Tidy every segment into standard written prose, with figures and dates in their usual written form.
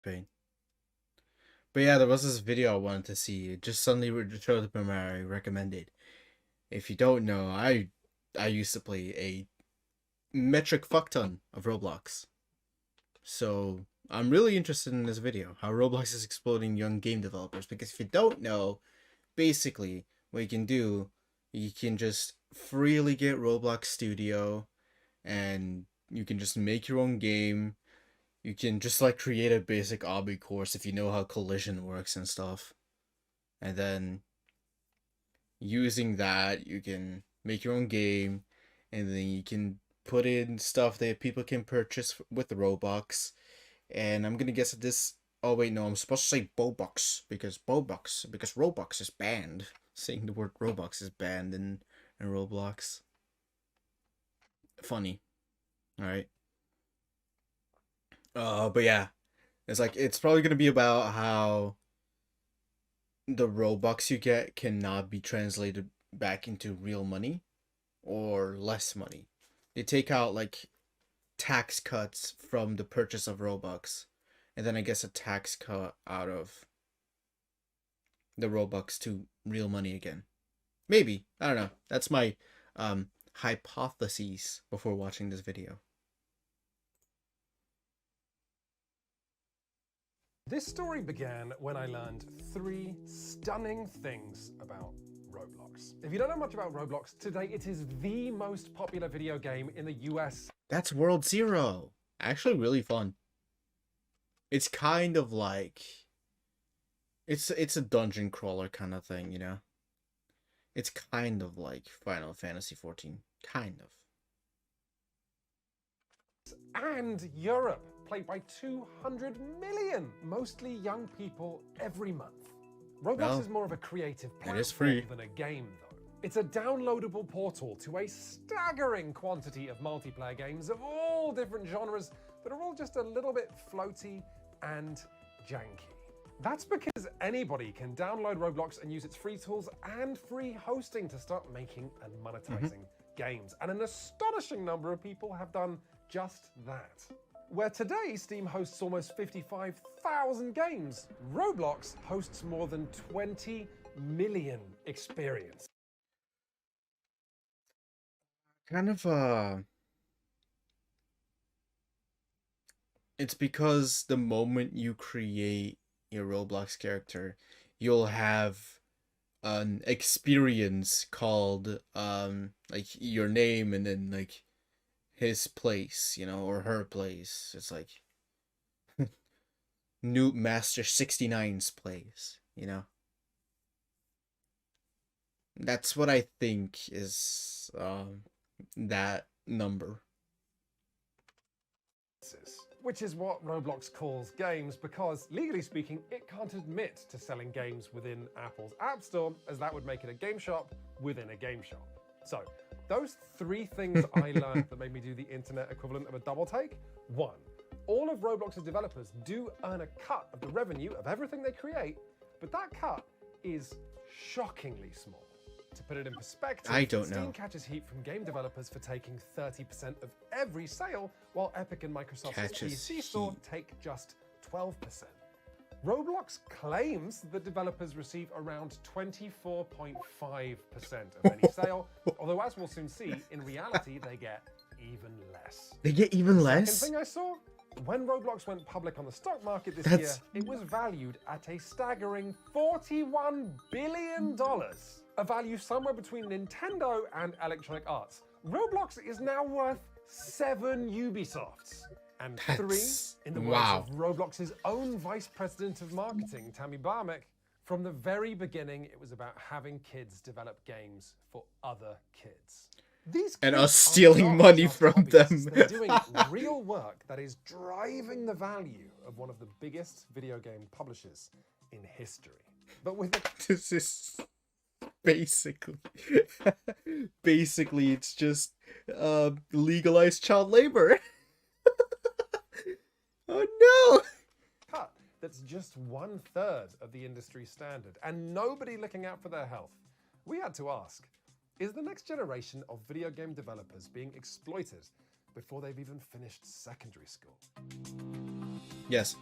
Pain. But yeah, there was this video I wanted to see. It just suddenly showed up in my recommended. If you don't know, I used to play a metric fuck ton of Roblox. So I'm really interested in this video, how Roblox is exploding young game developers. Because if you don't know, basically what you can do, you can just freely get Roblox Studio, and you can just make your own game. You can just like create a basic obby course if you know how collision works and stuff. And then using that, you can make your own game, and then you can put in stuff that people can purchase with the Robux. And I'm gonna guess that this. Oh wait, no, I'm supposed to say Bobux because Robux is banned. Saying the word Robux is banned in Roblox. Funny, all right. But yeah, it's probably gonna be about how the Robux you get cannot be translated back into real money or less money. They take out like tax cuts from the purchase of Robux, and then I guess a tax cut out of the Robux to real money again. Maybe. I don't know. That's my hypotheses before watching this video. This story began when I learned 3 stunning things about Roblox. If you don't know much about Roblox, today it is the most popular video game in the US. That's World Zero. Actually really fun. It's kind of like it's a dungeon crawler kind of thing, you know? It's kind of like Final Fantasy 14. Kind of. And Europe, played by 200 million, mostly young people every month. Roblox Well, is more of a creative it is platform free. than a game, though. It's a downloadable portal to a staggering quantity of multiplayer games of all different genres that are all just a little bit floaty and janky. That's because anybody can download Roblox and use its free tools and free hosting to start making and monetizing games. And an astonishing number of people have done just that. Where today Steam hosts almost 55,000 games, Roblox hosts more than 20 million experiences. Kind of it's because the moment you create your Roblox character, you'll have an experience called like your name and then like his place, you know, or her place. It's like Newt Master 69's place, you know. That's what I think is that number. Which is what Roblox calls games because, legally speaking, it can't admit to selling games within Apple's App Store, as that would make it a game shop within a game shop. So, those 3 things I learned that made me do the internet equivalent of a double take. 1, all of Roblox's developers do earn a cut of the revenue of everything they create, but that cut is shockingly small. To put it in perspective, I don't Steam know. catches heat from game developers for taking 30% of every sale, while Epic and Microsoft's Catches PC store heat. take just 12%. Roblox claims that developers receive around 24.5% of any sale, although as we'll soon see, in reality they get even less. They get even less? Second thing I saw, when Roblox went public on the stock market this year, it was valued at a staggering $41 billion, a value somewhere between Nintendo and Electronic Arts. Roblox is now worth 7 Ubisofts. And 3, in the words wow. of Roblox's own Vice President of Marketing, Tammy Barmick, from the very beginning, it was about having kids develop games for other kids. These And kids us are stealing not money just from hobbyists. them. They're doing real work that is driving the value of one of the biggest video game publishers in history. But with This is basically basically it's just legalized child labor. Oh no. cut that's just 1/3 of the industry standard and nobody looking out for their health, we had to ask, is the next generation of video game developers being exploited before they've even finished secondary school? Yes.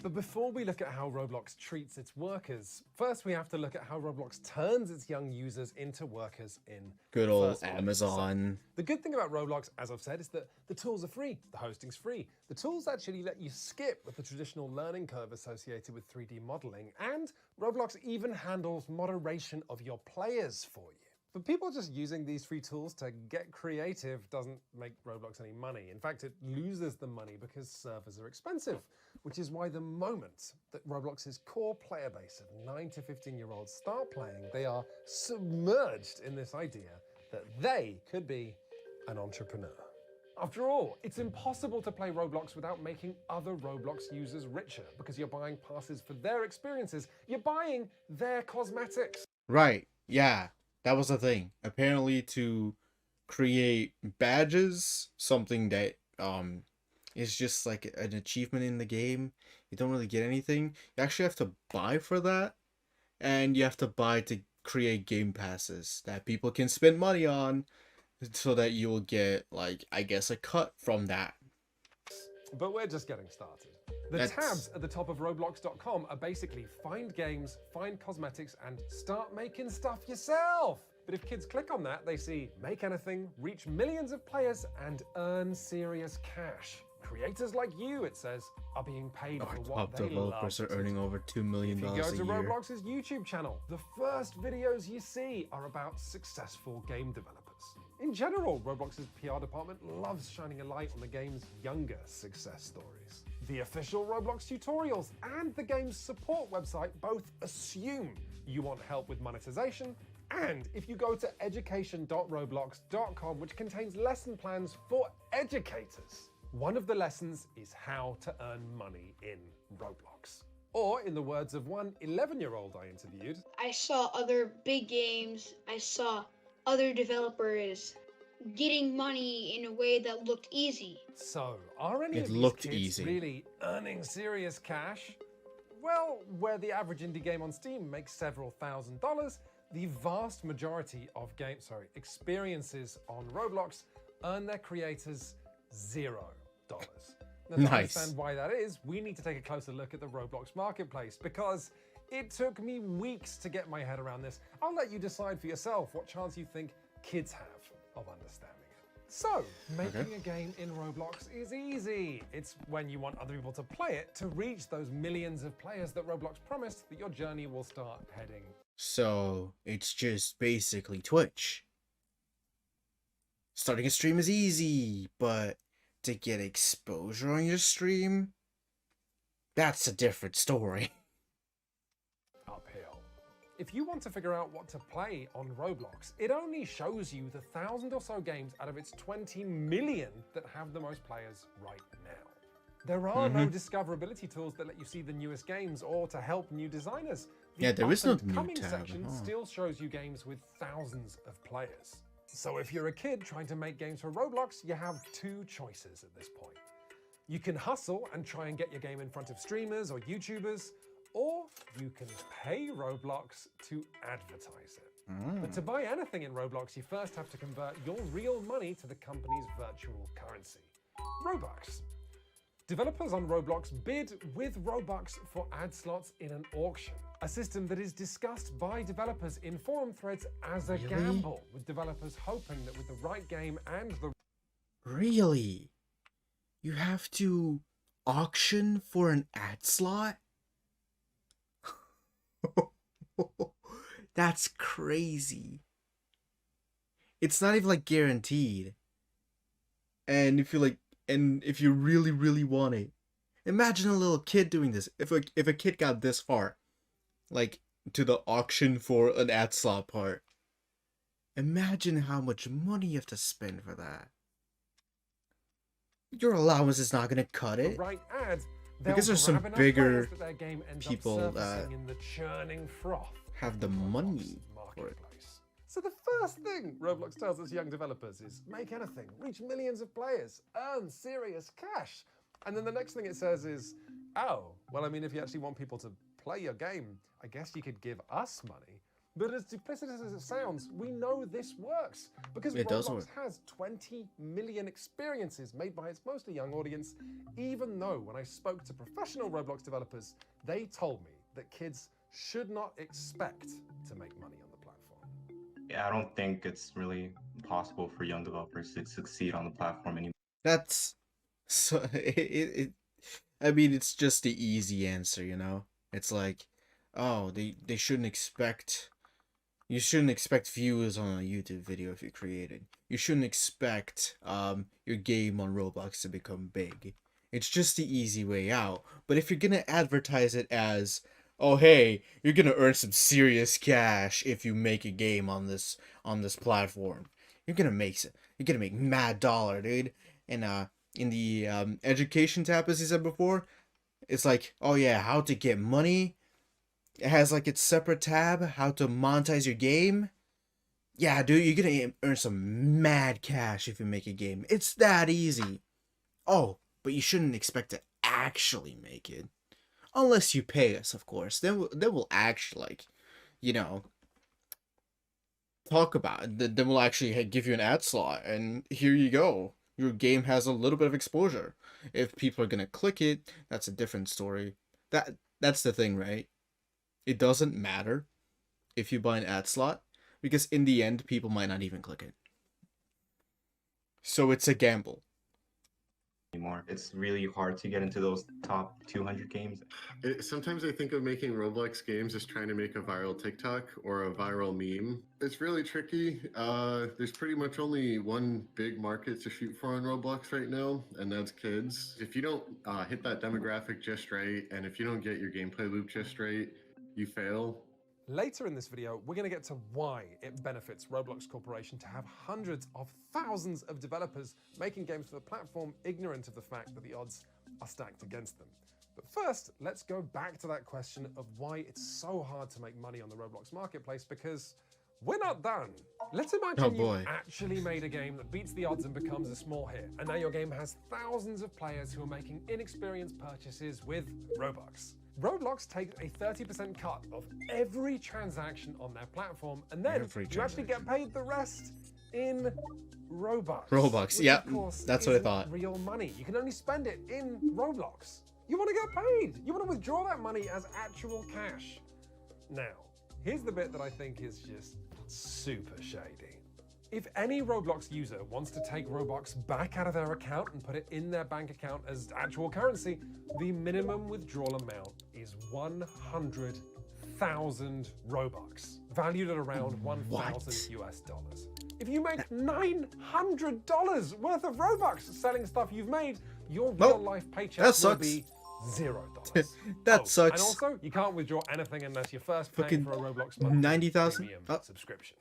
But before we look at how Roblox treats its workers, first we have to look at how Roblox turns its young users into workers in Good the old first place. Amazon. So, the good thing about Roblox, as I've said, is that the tools are free, the hosting's free. The tools actually let you skip with the traditional learning curve associated with 3D modeling, and Roblox even handles moderation of your players for you. But people just using these free tools to get creative doesn't make Roblox any money. In fact, it loses the money because servers are expensive, which is why the moment that Roblox's core player base of 9 to 15-year-olds start playing, they are submerged in this idea that they could be an entrepreneur. After all, it's impossible to play Roblox without making other Roblox users richer because you're buying passes for their experiences. You're buying their cosmetics. Right, yeah. That was the thing. Apparently to create badges, something that is just like an achievement in the game, you don't really get anything. You actually have to buy for that, and you have to buy to create game passes that people can spend money on so that you will get, like, I guess, a cut from that. But we're just getting started. The tabs at the top of Roblox.com are basically find games, find cosmetics, and start making stuff yourself. But if kids click on that, they see make anything, reach millions of players, and earn serious cash. Creators like you, it says, are being paid for what Top they love. developers are earning over $2 million a year. If you go to Roblox's YouTube channel, the first videos you see are about successful game developers. In general, Roblox's PR department loves shining a light on the game's younger success stories. The official Roblox tutorials and the game's support website both assume you want help with monetization, and if you go to education.roblox.com, which contains lesson plans for educators, one of the lessons is how to earn money in Roblox. Or, in the words of one 11-year-old I interviewed, I saw other big games, I saw other developers getting money in a way that looked easy. So, are any It of these looked kids easy. really earning serious cash? Well, where the average indie game on Steam makes several $1,000s, the vast majority of experiences on Roblox earn their creators $0. Now, to Nice. understand why that is, we need to take a closer look at the Roblox marketplace, because it took me weeks to get my head around this. I'll let you decide for yourself what chance you think kids have of understanding it. So, making a game in Roblox is easy. It's when you want other people to play it to reach those millions of players that Roblox promised that your journey will start heading. So it's just basically Twitch. Starting a stream is easy, but to get exposure on your stream, that's a different story. Uphill. If you want to figure out what to play on Roblox, it only shows you the 1,000 or so games out of its 20 million that have the most players right now. There are no discoverability tools that let you see the newest games or to help new designers. The Yeah, there is no new coming tab. section still shows you games with thousands of players. So if you're a kid trying to make games for Roblox, you have two choices at this point. You can hustle and try and get your game in front of streamers or YouTubers, or you can pay Roblox to advertise it. But to buy anything in Roblox, you first have to convert your real money to the company's virtual currency, Robux. Developers on Roblox bid with Robux for ad slots in an auction, a system that is discussed by developers in forum threads as a gamble, with developers hoping that with the right game and the... Really? You have to auction for an ad slot? That's crazy. It's not even like guaranteed. And if you really, really want it, imagine a little kid doing this. If a kid got this far, like to the auction for an ad slot part, imagine how much money you have to spend for that. Your allowance is not gonna cut it. right ad, Because there's some grab enough bigger players that their game ends people up that surfacing in the churning froth have the of Roblox's money for it. marketplace. So the first thing Roblox tells its young developers is make anything, reach millions of players, earn serious cash. And then the next thing it says is, oh, well, I mean, if you actually want people to play your game, I guess you could give us money. But as duplicitous as it sounds, we know this works because It does Roblox work. has 20 million experiences made by its mostly young audience, even though when I spoke to professional Roblox developers, they told me that kids should not expect to make money on the platform. Yeah, I don't think it's really possible for young developers to succeed on the platform anymore. That's so I mean, it's just the easy answer, you know? It's like, oh, they shouldn't expect. You shouldn't expect views on a YouTube video if you create it. You shouldn't expect your game on Roblox to become big. It's just the easy way out. But if you're gonna advertise it as, oh hey, you're gonna earn some serious cash if you make a game on this platform. You're gonna make mad dollar, dude. And in the education tab, as you said before, it's like, oh yeah, how to get money. It has like its separate tab, how to monetize your game. Yeah, dude, you're gonna earn some mad cash if you make a game. It's that easy. Oh, but you shouldn't expect to actually make it. Unless you pay us, of course. Then we'll actually, like, you know, talk about it. Then we'll actually give you an ad slot, and here you go. Your game has a little bit of exposure. If people are gonna click it, that's a different story. That's the thing, right? It doesn't matter if you buy an ad slot, because in the end, people might not even click it. So it's a gamble. It's really hard to get into those top 200 games. Sometimes I think of making Roblox games as trying to make a viral TikTok or a viral meme. It's really tricky. There's pretty much only one big market to shoot for on Roblox right now, and that's kids. If you don't hit that demographic just right, and if you don't get your gameplay loop just right, you fail. Later in this video, we're going to get to why it benefits Roblox Corporation to have hundreds of thousands of developers making games for the platform, ignorant of the fact that the odds are stacked against them. But first, let's go back to that question of why it's so hard to make money on the Roblox marketplace, because we're not done. Let's imagine you actually made a game that beats the odds and becomes a small hit, and now your game has thousands of players who are making inexperienced purchases with Robux. Roblox takes a 30% cut of every transaction on their platform, and then you actually get paid the rest in Robux. Robux, which, yeah, of course, that's what I isn't thought. Real money. You can only spend it in Roblox. You want to get paid. You want to withdraw that money as actual cash. Now, here's the bit that I think is just super shady. If any Roblox user wants to take Robux back out of their account and put it in their bank account as actual currency, the minimum withdrawal amount is 100,000 Robux, valued at around 1,000 US dollars. If you make $900 worth of Robux selling stuff you've made, your real life paycheck will be $0. That sucks. And also, you can't withdraw anything unless you're first paying for a Roblox monthly 90,000 subscription.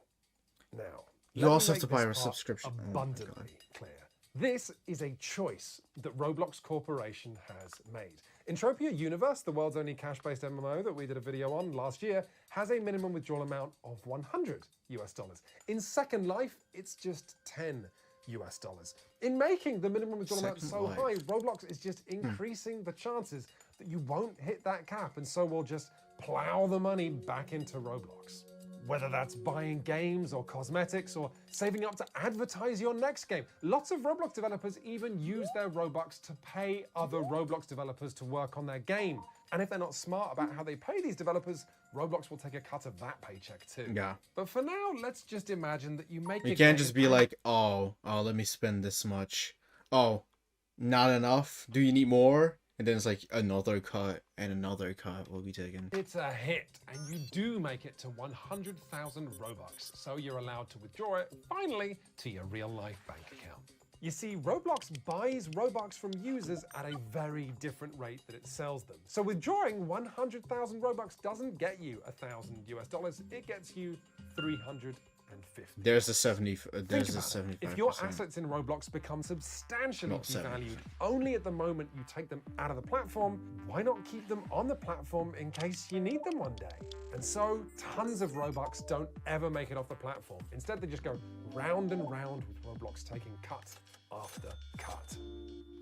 Now, you also have to buy a subscription. Abundantly clear. This is a choice that Roblox Corporation has made. Entropia Universe, the world's only cash-based MMO that we did a video on last year, has a minimum withdrawal amount of 100 US dollars. In Second Life, it's just 10 US dollars. In making the minimum withdrawal amount so high, Roblox is just increasing the chances that you won't hit that cap, and so we'll just plow the money back into Roblox. Whether that's buying games or cosmetics or saving up to advertise your next game. Lots of Roblox developers even use their Robux to pay other Roblox developers to work on their game. And if they're not smart about how they pay these developers, Roblox will take a cut of that paycheck too. Yeah. But for now, let's just imagine that you make You can't just be like, oh, let me spend this much. Oh, not enough? Do you need more? And then it's like another cut and another cut will be taken. It's a hit, and you do make it to 100,000 Robux, so you're allowed to withdraw it, finally, to your real-life bank account. You see, Roblox buys Robux from users at a very different rate that it sells them. So withdrawing 100,000 Robux doesn't get you 1,000 US dollars, it gets you 350. There's a 75. If your assets in Roblox become substantially devalued only at the moment you take them out of the platform, why not keep them on the platform in case you need them one day? And so tons of Robux don't ever make it off the platform. Instead, they just go round and round with Roblox taking cut after cut.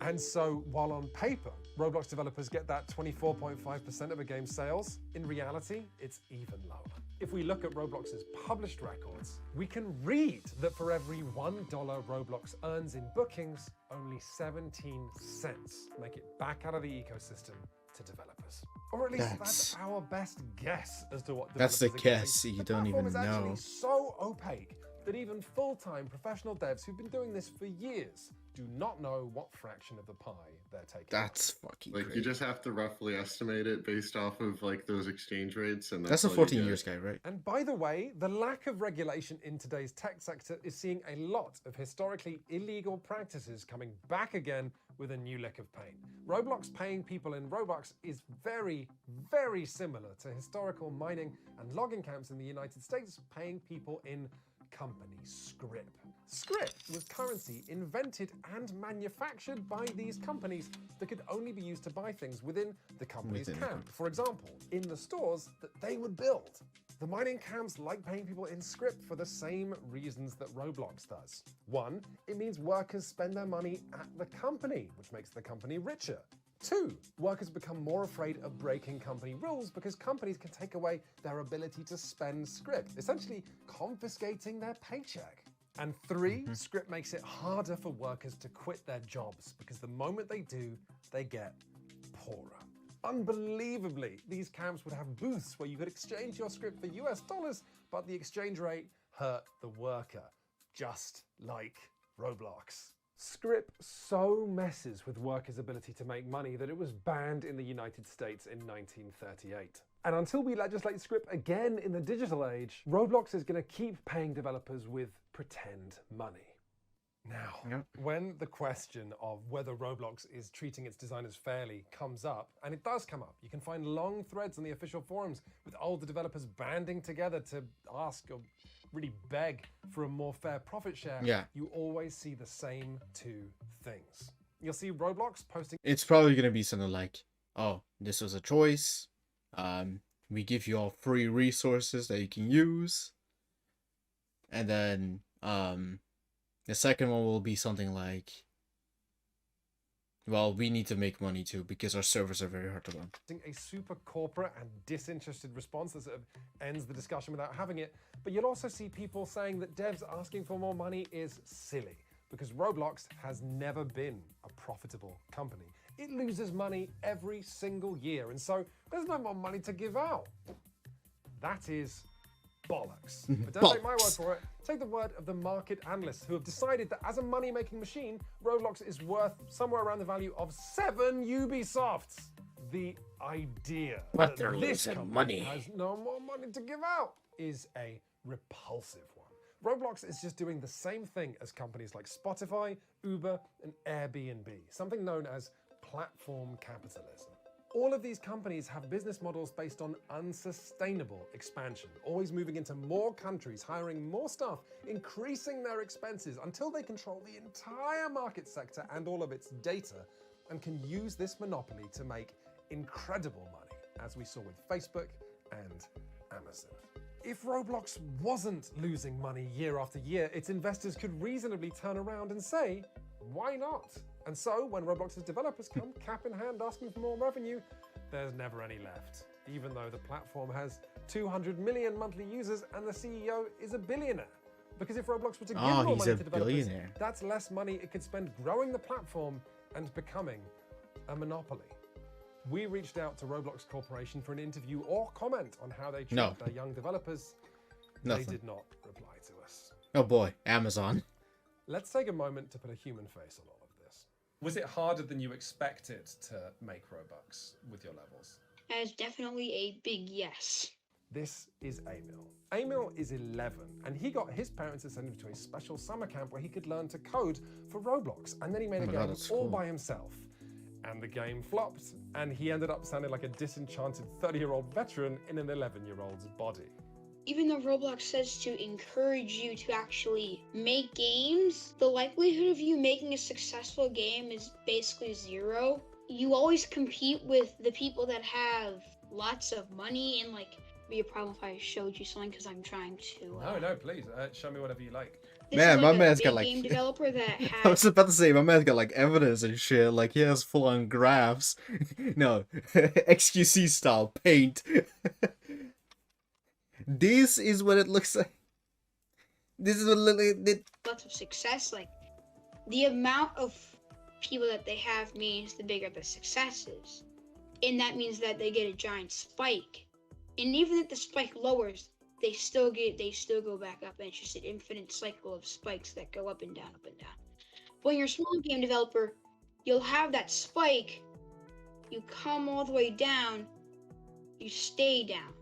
And so while on paper, Roblox developers get that 24.5% of a game's sales, in reality, it's even lower. If we look at Roblox's published records, we can read that for every $1 Roblox earns in bookings, only 17 cents make it back out of the ecosystem to developers. Or at least that's our best guess as to what That's the developers are getting. guess, you The don't platform even is actually know. so opaque that even full-time professional devs who've been doing this for years do not know what fraction of the pie they're taking. That's fucking Like, great. you just have to roughly estimate it based off of like those exchange rates, and That's a all you 14 get. years guy, right? And by the way, the lack of regulation in today's tech sector is seeing a lot of historically illegal practices coming back again with a new lick of paint. Roblox paying people in Robux is very, very similar to historical mining and logging camps in the United States paying people in company scrip. Scrip was currency invented and manufactured by these companies that could only be used to buy things within the company's Within the camp. For example, in the stores that they would build. The mining camps like paying people in scrip for the same reasons that Roblox does. One, it means workers spend their money at the company, which makes the company richer. Two, workers become more afraid of breaking company rules because companies can take away their ability to spend scrip, essentially confiscating their paycheck. And three, scrip makes it harder for workers to quit their jobs because the moment they do, they get poorer. Unbelievably, these camps would have booths where you could exchange your scrip for US dollars, but the exchange rate hurt the worker, just like Roblox. Scrip so messes with workers' ability to make money that it was banned in the United States in 1938. And until we legislate scrip again in the digital age, Roblox is going to keep paying developers with pretend money. Now, when the question of whether Roblox is treating its designers fairly comes up, and it does come up, you can find long threads on the official forums with older developers banding together to ask or really beg for a more fair profit share. Yeah. You always see the same two things. You'll see Roblox posting It's probably gonna be something like, oh, this was a choice. We give you all free resources that you can use. And then the second one will be something like, well, we need to make money too because our servers are very hard to run. a super corporate and disinterested response that sort of ends the discussion without having it. But you'll also see people saying that devs asking for more money is silly because Roblox has never been a profitable company. It loses money every single year, and so there's no more money to give out. That is bollocks. But don't take my word for it. Take the word of the market analysts who have decided that as a money-making machine, Roblox is worth somewhere around the value of 7 Ubisofts. The idea But that they're this losing company money. has no more money to give out is a repulsive one. Roblox is just doing the same thing as companies like Spotify, Uber, and Airbnb, something known as platform capitalism. All of these companies have business models based on unsustainable expansion, always moving into more countries, hiring more staff, increasing their expenses until they control the entire market sector and all of its data, and can use this monopoly to make incredible money, as we saw with Facebook and Amazon. If Roblox wasn't losing money year after year, its investors could reasonably turn around and say, why not? And so, when Roblox's developers come cap in hand asking for more revenue, there's never any left, even though the platform has 200 million monthly users and the CEO is a billionaire. Because if Roblox were to give more he's money a to developers, billionaire. that's less money it could spend growing the platform and becoming a monopoly. We reached out to Roblox Corporation for an interview or comment on how they treat No. their young developers. Nothing. They did not reply to us. Oh boy, Amazon. Let's take a moment to put a human face on all of this. Was it harder than you expected to make Robux with your levels? That is definitely a big yes. This is Emil. Emil is 11, and he got his parents to send him to a special summer camp where he could learn to code for Roblox, and then he made a my game God, that's all cool. by himself. And the game flopped, and he ended up sounding like a disenchanted 30-year-old veteran in an 11-year-old's body. Even though Roblox says to encourage you to actually make games, the likelihood of you making a successful game is basically zero. You always compete with the people that have lots of money, and like, it'd be a problem if I showed you something because I'm trying to. No, please, show me whatever you like. This Man, is my like a man's got, big like- game developer that I has. was about to say, my man's got like evidence and shit. Like he has full on graphs. No, XQC style paint. This is what it looks like. This is what lots of success. Like the amount of people that they have means the bigger the success is, and that means that they get a giant spike. And even if the spike lowers, they still go back up, and it's just an infinite cycle of spikes that go up and down, up and down. When you're a small game developer, you'll have that spike, you come all the way down, you stay down.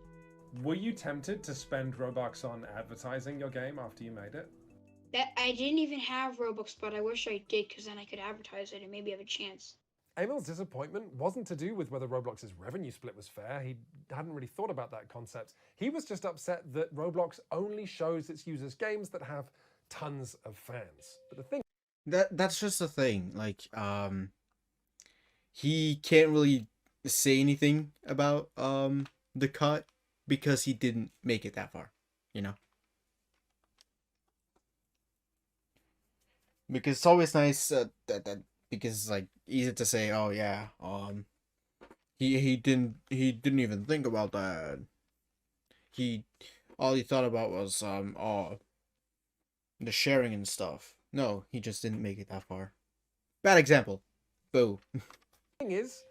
Were you tempted to spend Robux on advertising your game after you made it? That I didn't even have Robux, but I wish I did, because then I could advertise it and maybe have a chance. Emil's disappointment wasn't to do with whether Roblox's revenue split was fair. He hadn't really thought about that concept. He was just upset that Roblox only shows its users games that have tons of fans. But the thing that's just the thing. Like, he can't really say anything about the cut because he didn't make it that far, you know. Because it's always nice that because it's like easy to say, oh yeah, he didn't even think about that. All he thought about was the sharing and stuff. No, he just didn't make it that far. Bad example. Boo. thing is,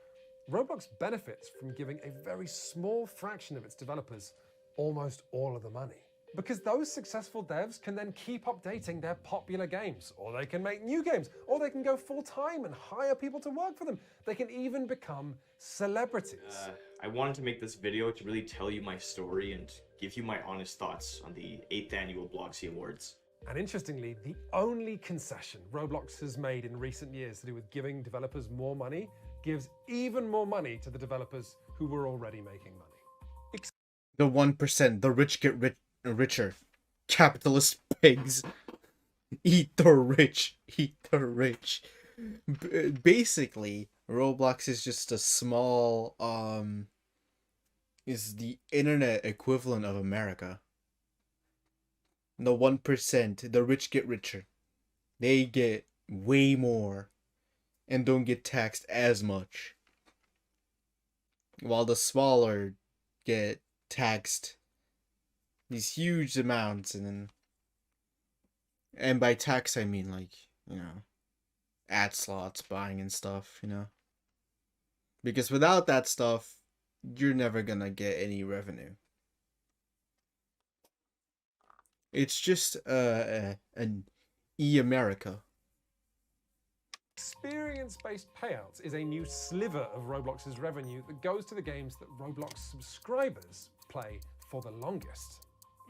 Roblox benefits from giving a very small fraction of its developers almost all of the money. Because those successful devs can then keep updating their popular games, or they can make new games, or they can go full-time and hire people to work for them. They can even become celebrities. I wanted to make this video to really tell you my story and give you my honest thoughts on the 8th Annual Bloxy Awards. And interestingly, the only concession Roblox has made in recent years to do with giving developers more money gives even more money to the developers who were already making money. The 1%, the rich get richer. Capitalist pigs. Eat the rich. Eat the rich. Basically, Roblox is just a small, is the internet equivalent of America. The 1%, the rich get richer. They get way more and don't get taxed as much. While the smaller get taxed these huge amounts, and by tax I mean, like, you know, ad slots buying and stuff, you know. Because without that stuff, you're never gonna get any revenue. It's just an e-America. Experience-based payouts is a new sliver of Roblox's revenue that goes to the games that Roblox subscribers play for the longest.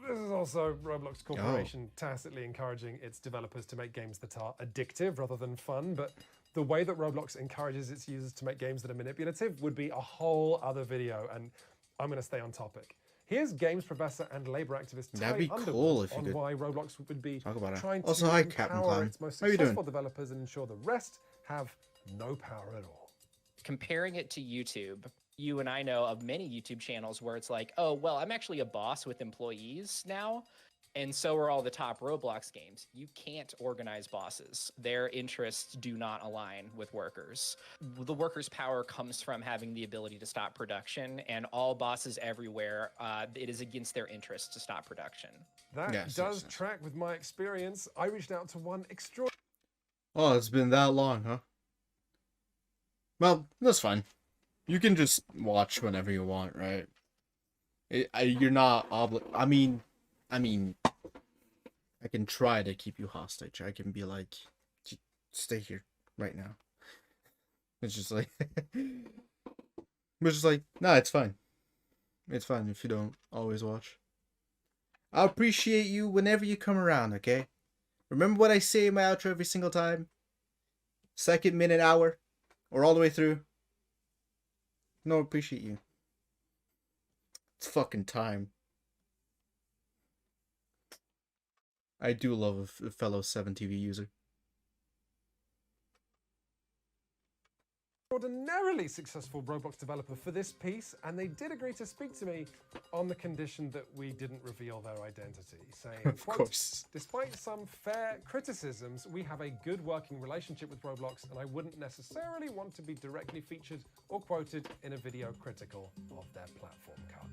This is also Roblox Corporation tacitly encouraging its developers to make games that are addictive rather than fun, but the way that Roblox encourages its users to make games that are manipulative would be a whole other video, and I'm going to stay on topic. Here's games professor and labor activist That'd be Ty cool Underwood if you on could why Roblox would be talk about it. trying Also, to hi, Captain empower Clown. its most How you doing? successful developers and ensure the rest have no power at all. Comparing it to YouTube, you and I know of many YouTube channels where it's like, oh, well, I'm actually a boss with employees now, and so are all the top Roblox games. You can't organize bosses. Their interests do not align with workers. The workers' power comes from having the ability to stop production, and all bosses everywhere, it is against their interests to stop production. That Yes, does yes. track with my experience. I reached out to one extraordinary Oh, it's been that long, huh? Well, that's fine. You can just watch whenever you want, right? You're not I mean, I can try to keep you hostage. I can be like, stay here right now. It's just like, no, it's fine. It's fine if you don't always watch. I'll appreciate you whenever you come around, okay? Remember what I say in my outro every single time? Second, minute, hour, or all the way through. No, appreciate you. It's fucking time. I do love a fellow 7TV user. extraordinarily successful Roblox developer for this piece, and they did agree to speak to me on the condition that we didn't reveal their identity, saying, Of quote, course. "Despite some fair criticisms, we have a good working relationship with Roblox, and I wouldn't necessarily want to be directly featured or quoted in a video critical of their platform cut."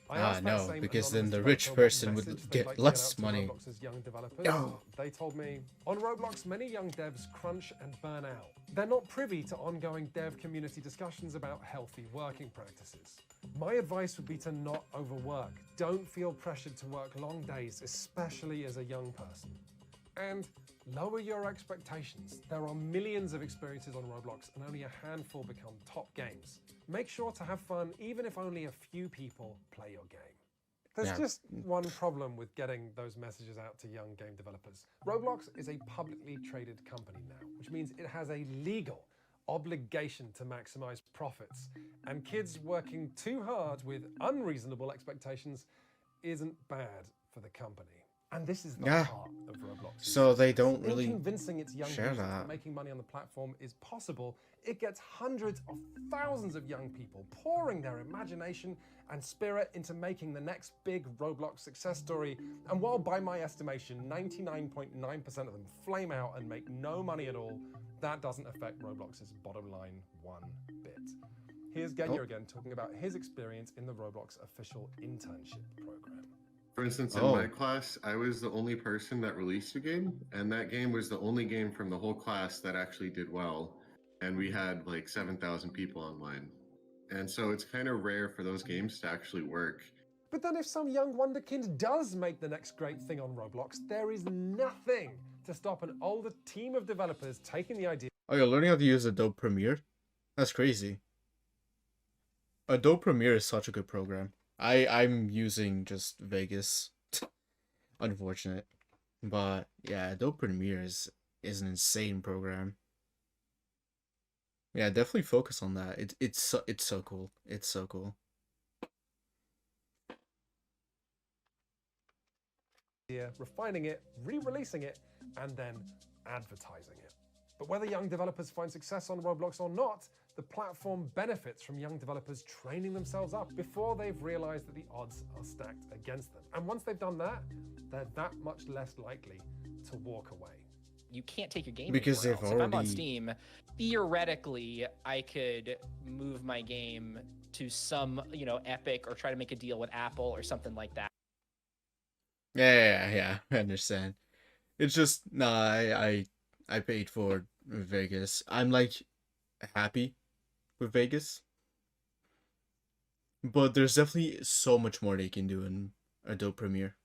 I asked that No, same because then anonymous the rich developer what person message would they'd get like to get less out to money. Roblox's young developers. Oh. They told me, on Roblox, many young devs crunch and burn out. They're not privy to ongoing dev community discussions about healthy working practices. My advice would be to not overwork. Don't feel pressured to work long days, especially as a young person. And lower your expectations. There are millions of experiences on Roblox and only a handful become top games. Make sure to have fun even if only a few people play your game. There's Yeah. just one problem with getting those messages out to young game developers. Roblox is a publicly traded company now, which means it has a legal obligation to maximize profits. And kids working too hard with unreasonable expectations isn't bad for the company. And this is the Yeah. heart of Roblox. So they don't In really convincing its young share users that that. making money on the platform is possible, it gets hundreds of thousands of young people pouring their imagination and spirit into making the next big Roblox success story. And while by my estimation, 99.9% of them flame out and make no money at all, that doesn't affect Roblox's bottom line one bit. Here's Genya again talking about his experience in the Roblox official internship program. For instance, in my class, I was the only person that released a game, and that game was the only game from the whole class that actually did well. And we had like 7,000 people online. And so it's kind of rare for those games to actually work. But then if some young wonderkind does make the next great thing on Roblox, there is nothing to stop an older team of developers taking the idea. Oh, you're learning how to use Adobe Premiere? That's crazy. Adobe Premiere is such a good program. I'm using just Vegas. Unfortunate. But yeah, Adobe Premiere is an insane program. Yeah, definitely focus on that. It's so cool. It's so cool. Refining it, re-releasing it, and then advertising it. But whether young developers find success on Roblox or not, the platform benefits from young developers training themselves up before they've realized that the odds are stacked against them. And once they've done that, they're that much less likely to walk away. You can't take your game because anywhere they've else. If I'm on already Steam, theoretically, I could move my game to some, Epic or try to make a deal with Apple or something like that. Yeah, I understand. It's just I paid for Vegas. I'm like happy with Vegas. But there's definitely so much more they can do in Adobe Premiere.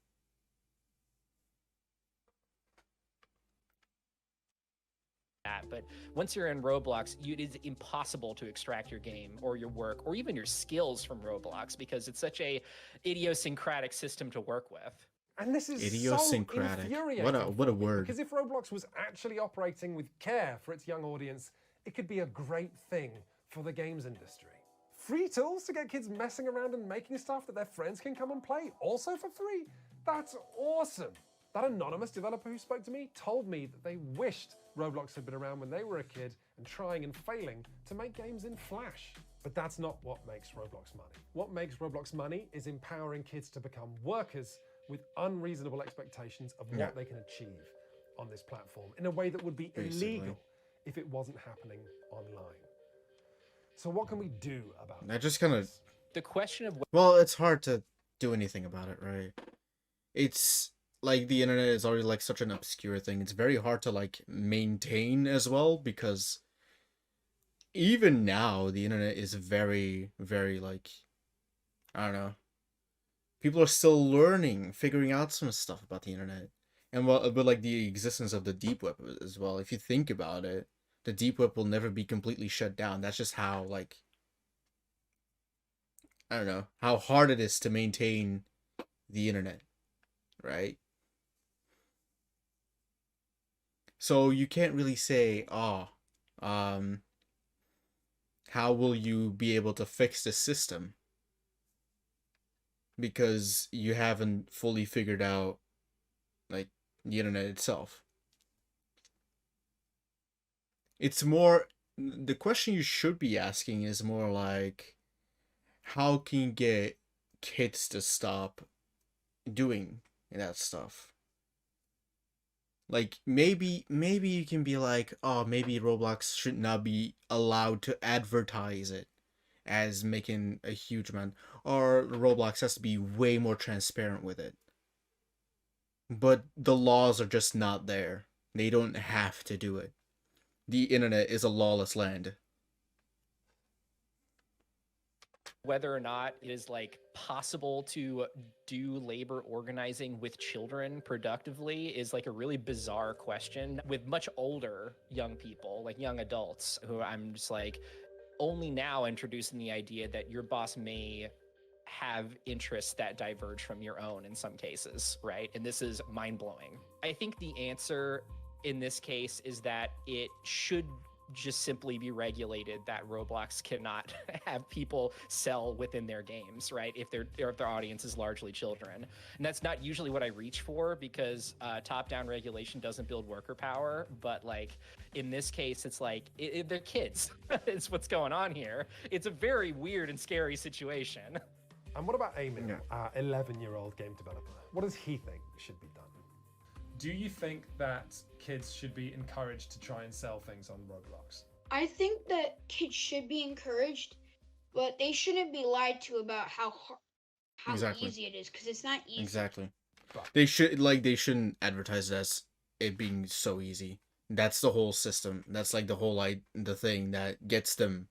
But once you're in Roblox, it is impossible to extract your game or your work or even your skills from Roblox because it's such a idiosyncratic system to work with. And this is Idiosyncratic. so infuriating What a for me, word. because if Roblox was actually operating with care for its young audience, it could be a great thing for the games industry. Free tools to get kids messing around and making stuff that their friends can come and play, also for free? That's awesome. That anonymous developer who spoke to me told me that they wished Roblox had been around when they were a kid and trying and failing to make games in Flash. But that's not what makes Roblox money. What makes Roblox money is empowering kids to become workers with unreasonable expectations of what they can achieve on this platform in a way that would be illegal if it wasn't happening online. So what can we do about that? Just kind of the question of well, it's hard to do anything about it, right? It's like the internet is already like such an obscure thing. It's very hard to like maintain as well because even now the internet is very, very like, I don't know. People are still learning, figuring out some stuff about the internet. And well, but like the existence of the deep web as well. If you think about it, the deep web will never be completely shut down. That's just how like, I don't know, how hard it is to maintain the internet, right? So you can't really say, how will you be able to fix the system? Because you haven't fully figured out, like, the internet itself. It's more, the question you should be asking is more like, how can you get kids to stop doing that stuff? Like, maybe you can be like, oh, maybe Roblox should not be allowed to advertise it. as making a huge amount, or Roblox has to be way more transparent with it. But the laws are just not there. They don't have to do it. The internet is a lawless land. Whether or not it is like possible to do labor organizing with children productively is like a really bizarre question with much older young people, like young adults, who I'm just like only now introducing the idea that your boss may have interests that diverge from your own in some cases, right? And this is mind blowing. I think the answer in this case is that it should just simply be regulated that Roblox cannot have people sell within their games, right? If their audience is largely children, and that's not usually what I reach for because top-down regulation doesn't build worker power. But like in this case, it's like they're kids. It's what's going on here. It's a very weird and scary situation. And what about Emil, our 11-year-old game developer? What does he think should be done? Do you think that kids should be encouraged to try and sell things on Roblox? I think that kids should be encouraged, but they shouldn't be lied to about how Exactly. easy it is, because it's not easy. Exactly. They shouldn't advertise it as it being so easy. That's the whole system. That's like the thing that gets them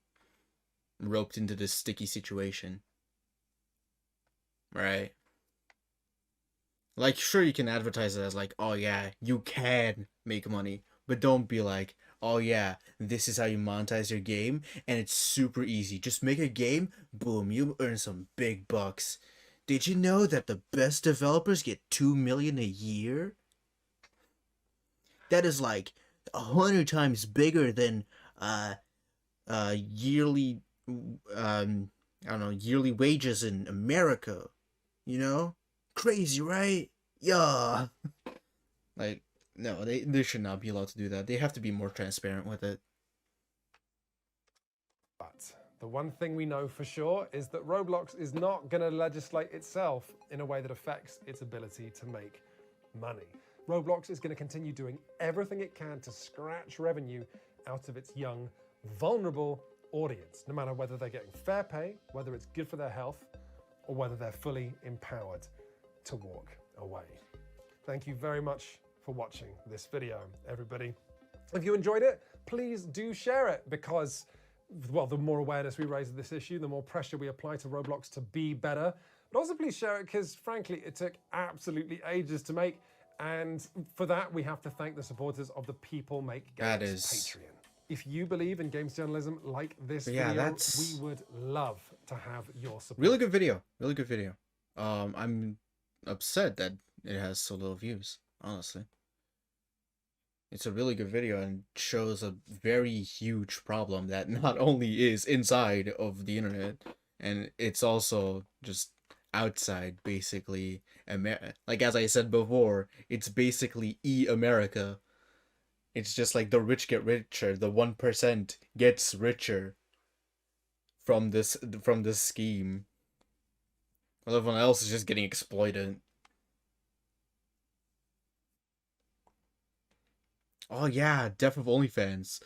roped into this sticky situation. Right? Like, sure, you can advertise it as like, oh yeah, you can make money, but don't be like, oh yeah, this is how you monetize your game, and it's super easy. Just make a game, boom, you earn some big bucks. Did you know that the best developers get 2 million a year? That is like 100 times bigger than yearly I don't know, yearly wages in America. You know? Crazy, right? Yeah. Like, no, they should not be allowed to do that. They have to be more transparent with it. But the one thing we know for sure is that Roblox is not going to legislate itself in a way that affects its ability to make money. Roblox is going to continue doing everything it can to scratch revenue out of its young, vulnerable audience, no matter whether they're getting fair pay, whether it's good for their health, or whether they're fully empowered to walk away. Thank you very much for watching this video, everybody. If you enjoyed it, please do share it because, well, the more awareness we raise of this issue, the more pressure we apply to Roblox to be better. But also please share it because, frankly, it took absolutely ages to make. And for that, we have to thank the supporters of the People Make Games Patreon. If you believe in games journalism like this video, we would love to have your support. Really good video. Really good video. I'm upset that it has so little views, honestly. It's a really good video and shows a very huge problem that not only is inside of the internet, and it's also just outside, basically. Like, as I said before, it's basically America. It's just like the rich get richer, the 1% gets richer from this scheme. While everyone else is just getting exploited. Oh yeah, death of OnlyFans.